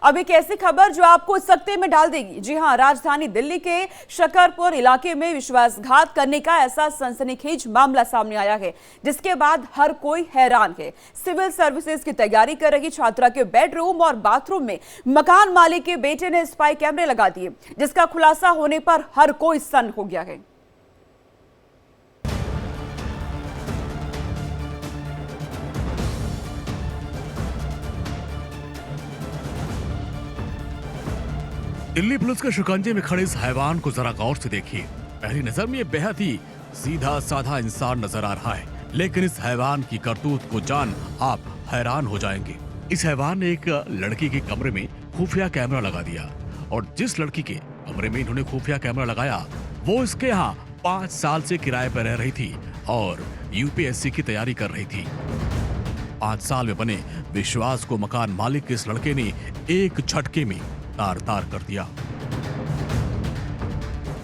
अब एक ऐसी खबर जो आपको सकते में डाल देगी। जी हां, राजधानी दिल्ली के शकरपुर इलाके में विश्वासघात करने का ऐसा सनसनीखेज मामला सामने आया है, जिसके बाद हर कोई हैरान है। सिविल सर्विसेज की तैयारी कर रही छात्रा के बेडरूम और बाथरूम में मकान मालिक के बेटे ने स्पाई कैमरे लगा दिए, जिसका खुलासा होने पर हर कोई सन्न हो गया है। दिल्ली पुलिस के शिकंजे में खड़े इस हैवान को जरा गौर से देखिए। पहली नजर में ये बेहद ही सीधा साधा इंसान नजर आ रहा है, लेकिन इस हैवान की करतूत को जान आप हैरान हो जाएंगे। इस हैवान ने एक लड़की के कमरे में खुफिया कैमरा लगा दिया, और जिस लड़की के कमरे में इन्होंने खुफिया कैमरा लगाया वो इसके यहाँ 5 साल से किराए पर रह रही थी और यूपीएससी की तैयारी कर रही थी। 5 साल में बने विश्वास को मकान मालिक के इस लड़के ने एक झटके में तार तार कर दिया।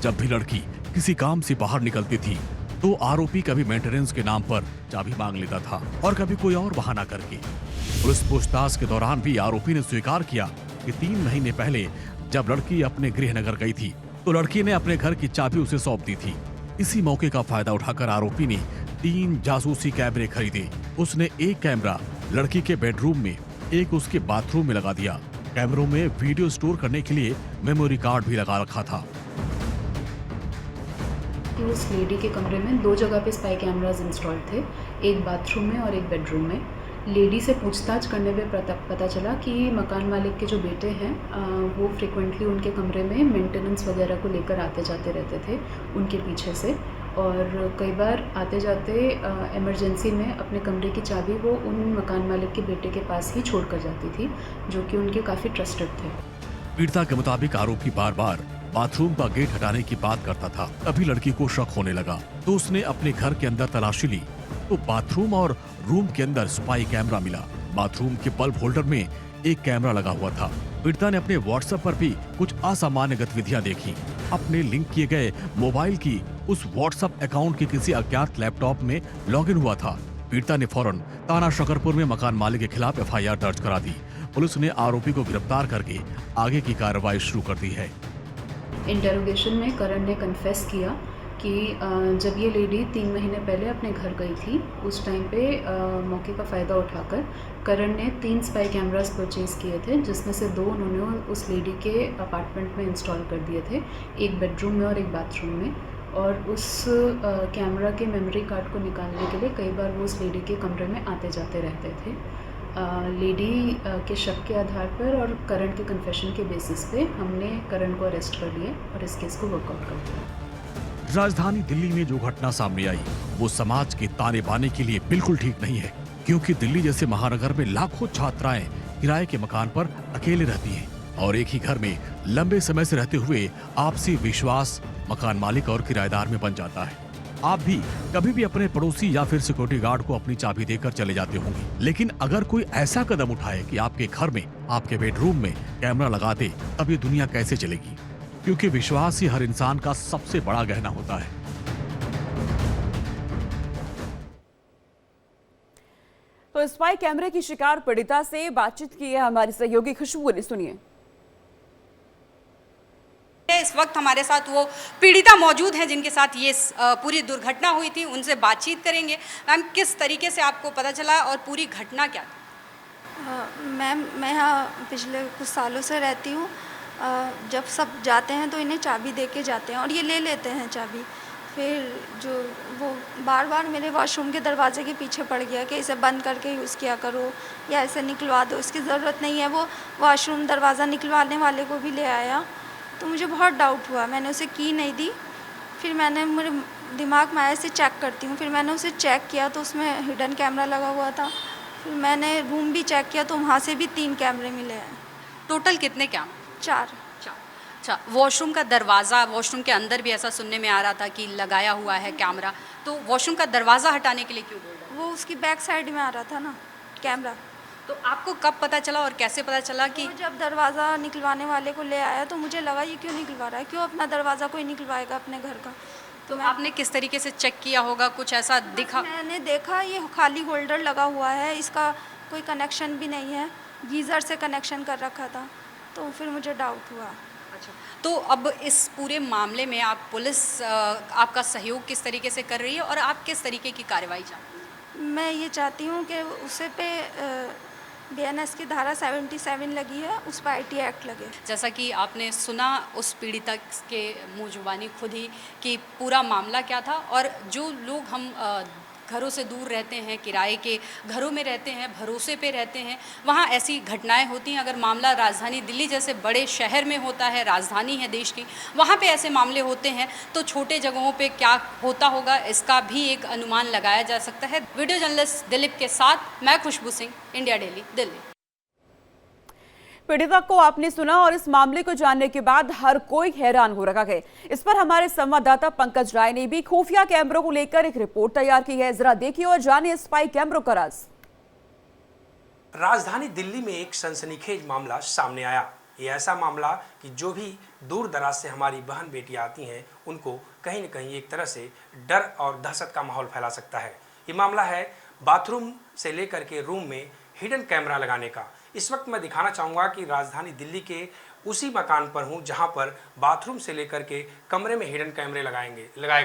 जब भी लड़की किसी काम से बाहर निकलती थी तो आरोपी कभी मेंटेनेंस के नाम पर चाबी मांग लेता था और कभी कोई और बहाना करके। पुलिस पूछताछ के दौरान भी आरोपी ने स्वीकार किया कि 3 महीने पहले जब लड़की अपने गृहनगर गई थी तो लड़की ने अपने घर की चाबी उसे सौंप दी थी। इसी मौके का फायदा उठाकर आरोपी ने 3 जासूसी कैमरे खरीदे। उसने एक कैमरा लड़की के बेडरूम में, एक उसके बाथरूम में लगा दिया। कैमरों में वीडियो स्टोर करने के लिए मेमोरी कार्ड भी लगा रखा था। उस लेडी के कमरे में 2 जगह पे स्पाई कैमरास इंस्टॉल थे, एक बाथरूम में और एक बेडरूम में। लेडी से पूछताछ करने पे पता चला कि मकान मालिक के जो बेटे हैं वो फ्रिक्वेंटली उनके कमरे में मेंटेनेंस वगैरह को लेकर आते जाते रहते थे उनके पीछे से, और कई बार आते जाते इमरजेंसी में अपने कमरे की चाबी वो उन मकान मालिक के बेटे के पास ही छोड़ कर जाती थी, जो कि उनके काफ़ी ट्रस्टेड थे। पीड़िता के मुताबिक आरोपी बार बार बाथरूम का गेट हटाने की बात करता था। तभी लड़की को शक होने लगा तो उसने अपने घर के अंदर तलाशी ली तो बाथरूम और रूम के अंदर स्पाई कैमरा मिला। बाथरूम के बल्ब होल्डर में एक कैमरा लगा हुआ था। पीड़िता ने अपने व्हाट्सएप पर भी कुछ असामान्य गतिविधियां देखी। अपने लिंक किए गए मोबाइल की उस व्हाट्सएप अकाउंट के किसी अज्ञात लैपटॉप में लॉगिन हुआ था। पीड़िता ने फौरन थाना शकरपुर में मकान मालिक के खिलाफ एफआईआर दर्ज करा दी। पुलिस ने आरोपी को गिरफ्तार करके आगे की कार्रवाई शुरू कर दी है। इंटरोगेशन में करण ने कन्फेस किया कि जब ये लेडी 3 महीने पहले अपने घर गई थी, उस टाइम पे मौके का फ़ायदा उठाकर करण ने 3 स्पाई कैमरास परचेज़ किए थे, जिसमें से 2 उन्होंने उस लेडी के अपार्टमेंट में इंस्टॉल कर दिए थे, एक बेडरूम में और एक बाथरूम में। और उस कैमरा के मेमोरी कार्ड को निकालने के लिए कई बार वो उस लेडी के कमरे में आते जाते रहते थे। लेडी के शक के आधार पर और करण के कन्फेशन के बेसिस पे हमने करण को अरेस्ट कर लिया और इस केस को वर्कआउट कर दिया। राजधानी दिल्ली में जो घटना सामने आई वो समाज के ताने बाने के लिए बिल्कुल ठीक नहीं है, क्योंकि दिल्ली जैसे महानगर में लाखों छात्राएं किराए के मकान पर अकेले रहती हैं और एक ही घर में लंबे समय से रहते हुए आपसी विश्वास मकान मालिक और किराएदार में बन जाता है। आप भी कभी भी अपने पड़ोसी या फिर सिक्योरिटी गार्ड को अपनी चाबी देकर चले जाते होंगे, लेकिन अगर कोई ऐसा कदम उठाए कि आपके घर में, आपके बेडरूम में कैमरा लगा दे, तब ये दुनिया कैसे चलेगी? क्योंकि विश्वास ही हर इंसान का सबसे बड़ा गहना होता है। तो स्पाई कैमरे की शिकार पीड़िता से बातचीत की है हमारी सहयोगी खुशबू ने, सुनिए। इस वक्त हमारे साथ वो पीड़िता मौजूद हैं जिनके साथ ये पूरी दुर्घटना हुई थी, उनसे बातचीत करेंगे। मैम, किस तरीके से आपको पता चला और पूरी घटना क्या थी? मैम, मैं यहाँ पिछले कुछ सालों से रहती हूँ। जब सब जाते हैं तो इन्हें चाबी दे के जाते हैं और ये ले लेते हैं चाबी। फिर जो वो बार बार मेरे वॉशरूम के दरवाजे के पीछे पड़ गया कि इसे बंद करके यूज़ किया करो या इसे निकलवा दो, इसकी ज़रूरत नहीं है। वो वॉशरूम दरवाज़ा निकलवाने वाले को भी ले आया, तो मुझे बहुत डाउट हुआ। मैंने उसे की नहीं दी। फिर मैंने, मेरे दिमाग में आया इसे चेक करती हूँ। फिर मैंने उसे चेक किया तो उसमें हिडन कैमरा लगा हुआ था। फिर मैंने रूम भी चेक किया तो वहाँ से भी 3 कैमरे मिले हैं। टोटल कितने कैमरे? 4। अच्छा, वॉशरूम का दरवाज़ा, वॉशरूम के अंदर भी ऐसा सुनने में आ रहा था कि लगाया हुआ है कैमरा, तो वॉशरूम का दरवाज़ा हटाने के लिए क्यों बोल रहे? वो उसकी बैक साइड में आ रहा था ना कैमरा। तो आपको कब पता चला और कैसे पता चला कि जब दरवाज़ा निकलवाने वाले को ले आया तो मुझे लगा ये क्यों निकलवा रहा है, क्यों अपना दरवाज़ा कोई निकलवाएगा अपने घर का। तो आपने किस तरीके से चेक किया होगा, कुछ ऐसा दिखा? मैंने देखा ये खाली होल्डर लगा हुआ है, इसका कोई कनेक्शन भी नहीं है, गीज़र से कनेक्शन कर रखा था। तो फिर मुझे डाउट हुआ। अच्छा, तो अब इस पूरे मामले में आप पुलिस आपका सहयोग किस तरीके से कर रही है और आप किस तरीके की कार्रवाई चाहती हैं? मैं ये चाहती हूँ कि उसे पे बीएनएस की धारा 77 लगी है, उस पर आईटी एक्ट लगे। जैसा कि आपने सुना उस पीड़िता के मुंह जुबानी खुद ही कि पूरा मामला क्या था, और जो लोग हम घरों से दूर रहते हैं, किराए के घरों में रहते हैं, भरोसे पे रहते हैं, वहाँ ऐसी घटनाएं होती हैं। अगर मामला राजधानी दिल्ली जैसे बड़े शहर में होता है, राजधानी है देश की, वहाँ पे ऐसे मामले होते हैं, तो छोटे जगहों पे क्या होता होगा इसका भी एक अनुमान लगाया जा सकता है। वीडियो जर्नलिस्ट दिलीप के साथ मैं खुशबू सिंह, इंडिया डेली, दिल्ली। पीड़िता को आपने सुना और इस मामले को जानने के बाद हर कोई हैरान हो रखा है। इस पर हमारे संवाददाता पंकज राय ने भी खुफिया कैमरों को लेकर एक रिपोर्ट तैयार की है। जरा देखिए और जानिए स्पाई कैमरों का राज। राजधानी दिल्ली में एक सनसनीखेज मामला सामने आया। ये ऐसा मामला कि जो भी दूर दराज से हमारी बहन बेटियां आती हैं, उनको कहीं न कहीं एक तरह से डर और दहशत का माहौल फैला सकता है। ये मामला है बाथरूम से लेकर के रूम में हिडन कैमरा लगाने का। इस वक्त मैं दिखाना चाहूँगा कि राजधानी दिल्ली के उसी मकान पर हूँ जहाँ पर बाथरूम से लेकर के कमरे में हिडन कैमरे लगाए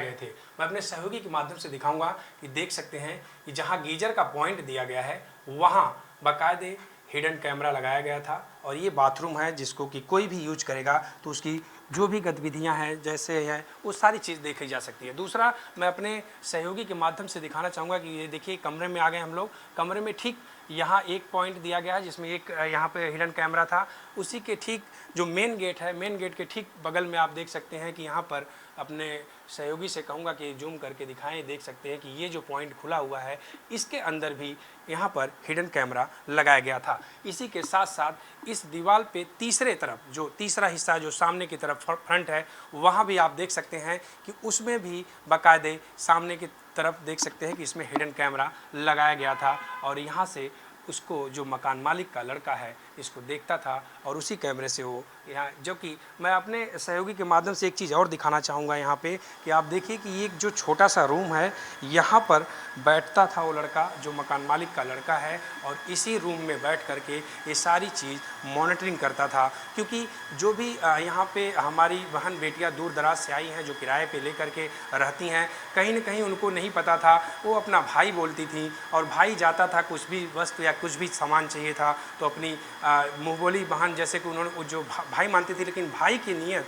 गए थे। मैं अपने सहयोगी के माध्यम से दिखाऊंगा कि देख सकते हैं कि जहाँ गीजर का पॉइंट दिया गया है वहाँ बाकायदे हिडन कैमरा लगाया गया था। और ये बाथरूम है जिसको कि कोई भी यूज करेगा तो उसकी जो भी गतिविधियां हैं जैसे हैं वो सारी चीज़ देखी जा सकती है। दूसरा, मैं अपने सहयोगी के माध्यम से दिखाना चाहूँगा कि ये देखिए कमरे में आ गए हम लोग। कमरे में ठीक यहाँ एक पॉइंट दिया गया है जिसमें एक यहाँ पे हिडन कैमरा था। उसी के ठीक जो मेन गेट है, मेन गेट के ठीक बगल में आप देख सकते हैं कि यहाँ पर अपने सहयोगी से कहूँगा कि जूम करके दिखाएं। देख सकते हैं कि ये जो पॉइंट खुला हुआ है इसके अंदर भी यहाँ पर हिडन कैमरा लगाया गया था। इसी के साथ साथ इस दीवार पे तीसरे तरफ जो तीसरा हिस्सा जो सामने की तरफ फ्रंट है वहाँ भी आप देख सकते हैं कि उसमें भी बाकायदे सामने की तरफ देख सकते हैं कि इसमें हिडन कैमरा लगाया गया था। और यहाँ से उसको जो मकान मालिक का लड़का है इसको देखता था और उसी कैमरे से वो यहाँ, जो कि मैं अपने सहयोगी के माध्यम से एक चीज़ और दिखाना चाहूँगा यहाँ पे कि आप देखिए कि ये जो छोटा सा रूम है यहाँ पर बैठता था वो लड़का जो मकान मालिक का लड़का है, और इसी रूम में बैठ करके ये सारी चीज़ मॉनिटरिंग करता था। क्योंकि जो भी यहाँ पे हमारी बहन बेटियाँ दूर दराज से आई हैं जो किराए पे लेकर के रहती हैं, कहीं न कहीं उनको नहीं पता था। वो अपना भाई बोलती थी और भाई जाता था कुछ भी वस्तु या कुछ भी सामान चाहिए था तो अपनी मुँह बोली बहन जैसे कि उन्होंने जो भाई मानती थी, लेकिन भाई की नीयत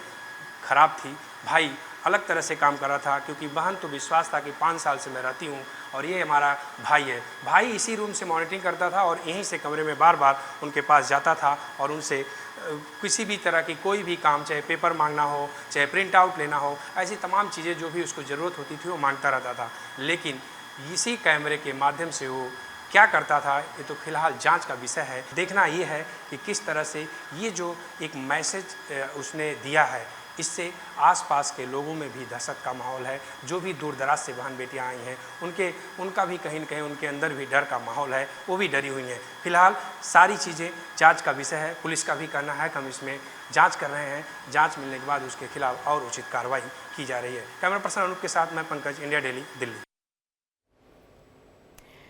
ख़राब थी। भाई अलग तरह से काम कर रहा था क्योंकि बहन तो विश्वास था कि 5 साल से मैं रहती हूँ और ये हमारा भाई है। भाई इसी रूम से मॉनिटरिंग करता था और यहीं से कमरे में बार बार उनके पास जाता था और उनसे किसी भी तरह की कोई भी काम, चाहे पेपर मांगना हो, चाहे प्रिंट आउट लेना हो, ऐसी तमाम चीज़ें जो भी उसको ज़रूरत होती थी वो मांगता रहता था। लेकिन इसी कैमरे के माध्यम से वो क्या करता था ये तो फिलहाल जांच का विषय है। देखना ये है कि किस तरह से ये जो एक मैसेज उसने दिया है इससे आसपास के लोगों में भी दहशत का माहौल है। जो भी दूर दराज से बहन बेटियां आई हैं उनका भी कहीं न कहीं उनके अंदर भी डर का माहौल है, वो भी डरी हुई हैं। फिलहाल सारी चीज़ें जांच का विषय है। पुलिस का भी कहना है कि हम इसमें जांच कर रहे हैं, जांच मिलने के बाद उसके खिलाफ और उचित कार्रवाई की जा रही है। कैमरा पर्सन अनूप के साथ मैं पंकज, इंडिया डेली, दिल्ली।